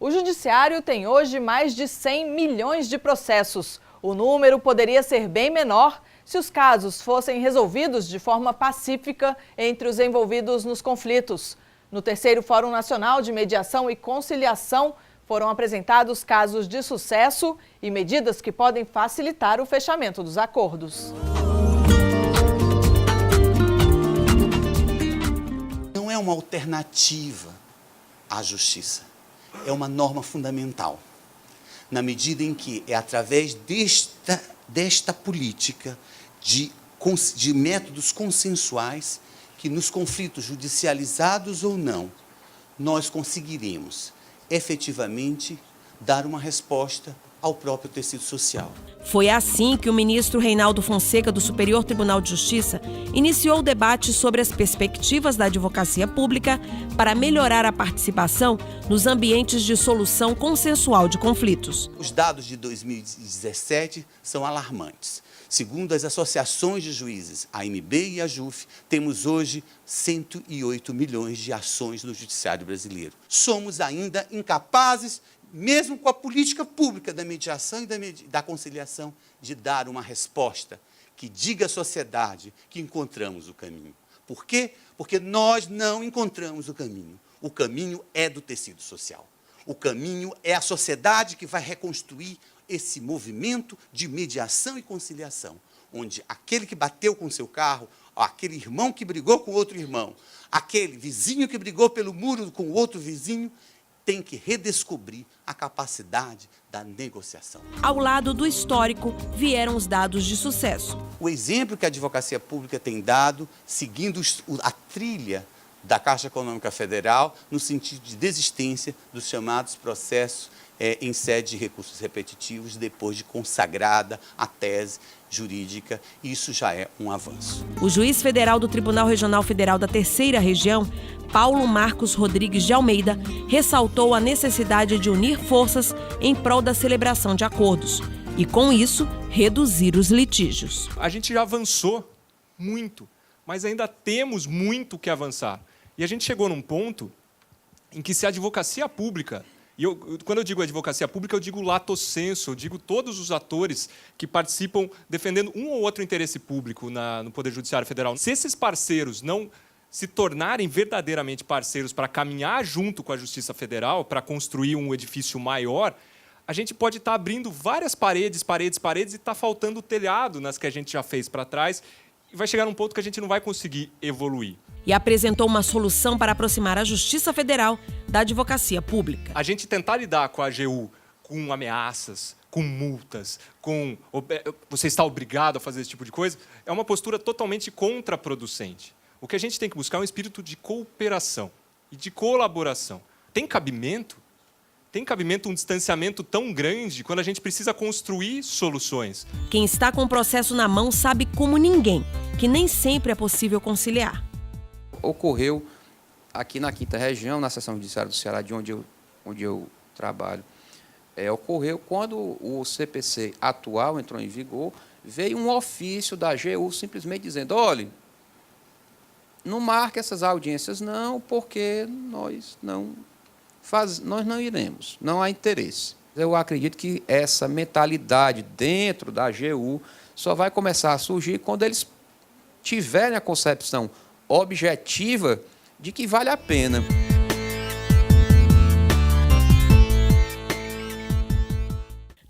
O Judiciário tem hoje mais de 100 milhões de processos. O número poderia ser bem menor se os casos fossem resolvidos de forma pacífica entre os envolvidos nos conflitos. No terceiro Fórum Nacional de Mediação e Conciliação, foram apresentados casos de sucesso e medidas que podem facilitar o fechamento dos acordos. Não é uma alternativa à justiça, é uma norma fundamental, na medida em que é através desta política de métodos consensuais que nos conflitos judicializados ou não, nós conseguiremos efetivamente dar uma resposta ao próprio tecido social. Foi assim que o ministro Reinaldo Fonseca, do Superior Tribunal de Justiça, iniciou o debate sobre as perspectivas da advocacia pública para melhorar a participação nos ambientes de solução consensual de conflitos. Os dados de 2017 são alarmantes. Segundo as associações de juízes, a AMB e a JUF, temos hoje 108 milhões de ações no judiciário brasileiro. Somos ainda incapazes, mesmo com a política pública da mediação e da conciliação, de dar uma resposta que diga à sociedade que encontramos o caminho. Por quê? Porque nós não encontramos o caminho. O caminho é do tecido social. O caminho é a sociedade que vai reconstruir esse movimento de mediação e conciliação, onde aquele que bateu com seu carro, aquele irmão que brigou com outro irmão, aquele vizinho que brigou pelo muro com outro vizinho, tem que redescobrir a capacidade da negociação. Ao lado do histórico, vieram os dados de sucesso. O exemplo que a advocacia pública tem dado, seguindo a trilha da Caixa Econômica Federal, no sentido de desistência dos chamados processos em sede de recursos repetitivos, depois de consagrada a tese jurídica, isso já é um avanço. O juiz federal do Tribunal Regional Federal da Terceira Região, Paulo Marcos Rodrigues de Almeida, ressaltou a necessidade de unir forças em prol da celebração de acordos e, com isso, reduzir os litígios. A gente já avançou muito, mas ainda temos muito que avançar. E a gente chegou num ponto em que, se a advocacia pública, quando eu digo advocacia pública, eu digo lato sensu, eu digo todos os atores que participam defendendo um ou outro interesse público no Poder Judiciário Federal. Se esses parceiros não se tornarem verdadeiramente parceiros para caminhar junto com a Justiça Federal, para construir um edifício maior, a gente pode estar abrindo várias paredes, e está faltando o telhado nas que a gente já fez para trás, e vai chegar num ponto que a gente não vai conseguir evoluir. E apresentou uma solução para aproximar a Justiça Federal da advocacia pública. A gente tentar lidar com a AGU com ameaças, com multas, com você está obrigado a fazer esse tipo de coisa, é uma postura totalmente contraproducente. O que a gente tem que buscar é um espírito de cooperação e de colaboração. Tem cabimento? Tem cabimento um distanciamento tão grande quando a gente precisa construir soluções? Quem está com o processo na mão sabe como ninguém que nem sempre é possível conciliar. Ocorreu aqui na 5ª Região, na seção judiciária do Ceará, de onde eu trabalho, ocorreu quando o CPC atual entrou em vigor, veio um ofício da AGU simplesmente dizendo: olha, não marque essas audiências não, porque nós não iremos, não há interesse. Eu acredito que essa mentalidade dentro da AGU só vai começar a surgir quando eles tiverem a concepção objetiva de que vale a pena.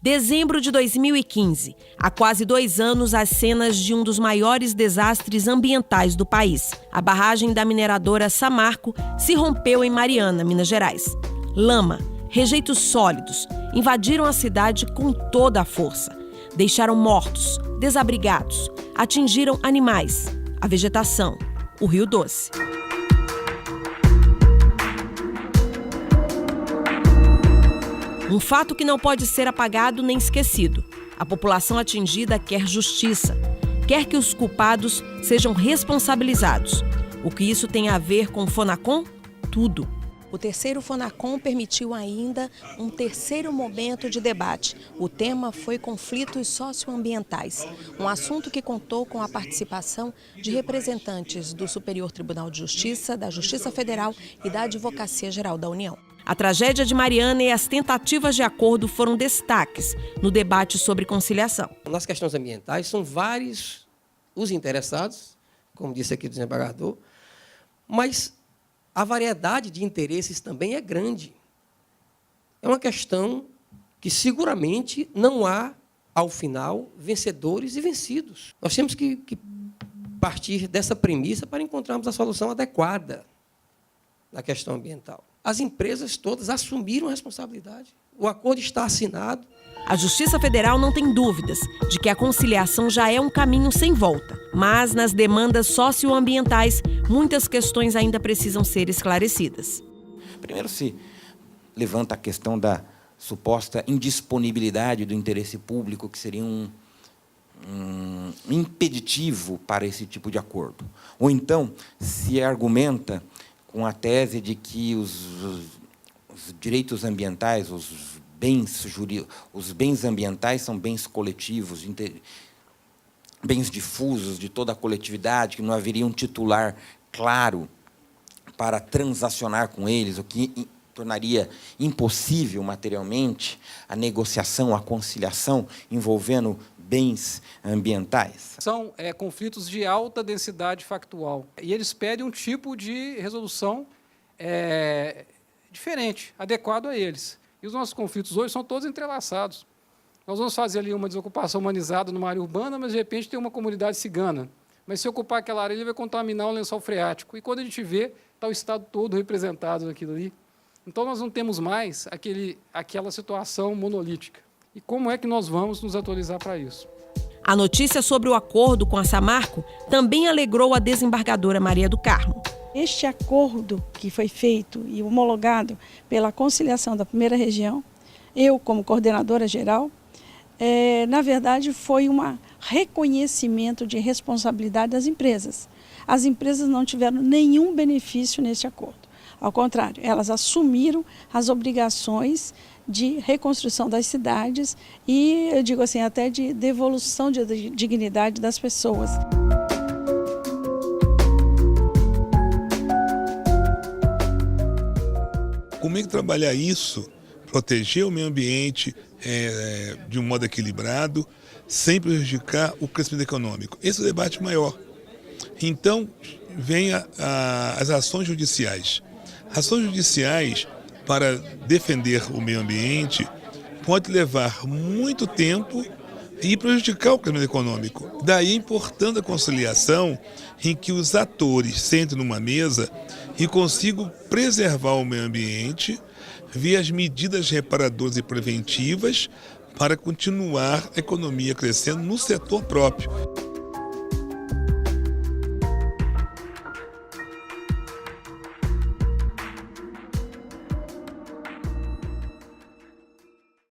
Dezembro de 2015. Há quase 2 anos, as cenas de um dos maiores desastres ambientais do país. A barragem da mineradora Samarco se rompeu em Mariana, Minas Gerais. Lama, rejeitos sólidos, invadiram a cidade com toda a força. Deixaram mortos, desabrigados, atingiram animais, a vegetação, o Rio Doce. Um fato que não pode ser apagado nem esquecido. A população atingida quer justiça, quer que os culpados sejam responsabilizados. O que isso tem a ver com o Fonacom? Tudo. O terceiro Fonacom permitiu ainda um terceiro momento de debate. O tema foi conflitos socioambientais, um assunto que contou com a participação de representantes do Superior Tribunal de Justiça, da Justiça Federal e da Advocacia Geral da União. A tragédia de Mariana e as tentativas de acordo foram destaques no debate sobre conciliação. Nas questões ambientais, são vários os interessados, como disse aqui o desembargador, mas a variedade de interesses também é grande. É uma questão que seguramente não há, ao final, vencedores e vencidos. Nós temos que partir dessa premissa para encontrarmos a solução adequada na questão ambiental. As empresas todas assumiram a responsabilidade. O acordo está assinado. A Justiça Federal não tem dúvidas de que a conciliação já é um caminho sem volta. Mas, nas demandas socioambientais, muitas questões ainda precisam ser esclarecidas. Primeiro se levanta a questão da suposta indisponibilidade do interesse público, que seria um impeditivo para esse tipo de acordo. Ou então se argumenta com a tese de que os direitos ambientais, os bens ambientais são bens coletivos, bens difusos de toda a coletividade, que não haveria um titular claro para transacionar com eles, o que tornaria impossível materialmente a negociação, a conciliação envolvendo bens ambientais. São conflitos de alta densidade factual. E eles pedem um tipo de resolução diferente, adequado a eles. E os nossos conflitos hoje são todos entrelaçados. Nós vamos fazer ali uma desocupação humanizada numa área urbana, mas, de repente, tem uma comunidade cigana. Mas, se ocupar aquela área, ele vai contaminar o lençol freático. E, quando a gente vê, está o Estado todo representado naquilo ali. Então, nós não temos mais aquela situação monolítica. E como é que nós vamos nos atualizar para isso? A notícia sobre o acordo com a Samarco também alegrou a desembargadora Maria do Carmo. Este acordo que foi feito e homologado pela conciliação da primeira região, eu como coordenadora geral, na verdade foi um reconhecimento de responsabilidade das empresas. As empresas não tiveram nenhum benefício neste acordo. Ao contrário, elas assumiram as obrigações de reconstrução das cidades e, eu digo assim, até de devolução de dignidade das pessoas. Como é que trabalhar isso, proteger o meio ambiente de um modo equilibrado, sem prejudicar o crescimento econômico? Esse é o debate maior. Então, vem as ações judiciais. Ações judiciais para defender o meio ambiente pode levar muito tempo e prejudicar o crescimento econômico. Daí a importância da conciliação em que os atores sentem numa mesa e consigam preservar o meio ambiente via as medidas reparadoras e preventivas para continuar a economia crescendo no setor próprio.